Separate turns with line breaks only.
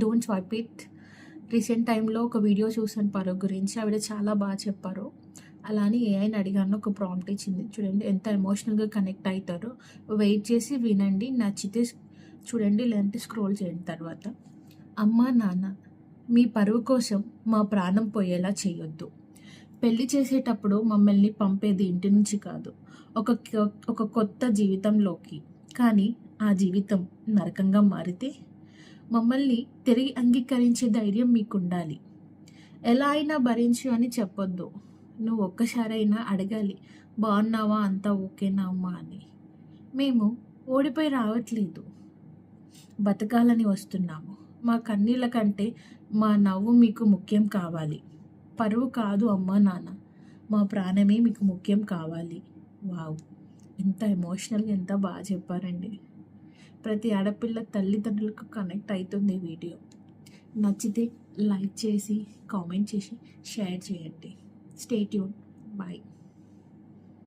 Don't swipe it. Recent టైంలో ఒక video చూసాను పరుగు గురించి. ఆవిడ చాలా బాగా చెప్పారు. అలా అని ఏఐని అడిగాను, ఒక ప్రాంప్ట్ ఇచ్చింది. చూడండి ఎంత ఎమోషనల్గా కనెక్ట్ అవుతారో. వెయిట్ చేసి వినండి, నచ్చితే చూడండి, లేదంటే స్క్రోల్ చేయండి. తర్వాత, అమ్మా నాన్న, మీ పరువు కోసం మా ప్రాణం పోయేలా చేయొద్దు. పెళ్లి చేసేటప్పుడు మమ్మల్ని పంపేది ఇంటి నుంచి కాదు, ఒక ఒక కొత్త జీవితంలోకి. కానీ ఆ జీవితం నరకంగా మారితే మమ్మల్ని తిరిగి అంగీకరించే ధైర్యం మీకుండాలి. ఎలా అయినా భరించు అని చెప్పొద్దు. నువ్వు ఒక్కసారైనా అడగాలి, బాగున్నావా, అంతా ఓకేనా అమ్మా అని. మేము ఓడిపోయి రావట్లేదు, బతకాలని వస్తున్నాము. మా కన్నీళ్ళ కంటే మా నవ్వు మీకు ముఖ్యం కావాలి. పరువు కాదు అమ్మా నాన్న, మా ప్రాణమే మీకు ముఖ్యం కావాలి. వావ్, ఎంత ఎమోషనల్గా, ఎంత బాగా చెప్పారండి. ప్రతి ఆడపిల్ల తల్లిదండ్రులకు కనెక్ట్ అవుతుంది ఈ వీడియో. నచ్చితే లైక్ చేసి, కామెంట్ చేసి, షేర్ చేయండి. Stay tune. బాయ్.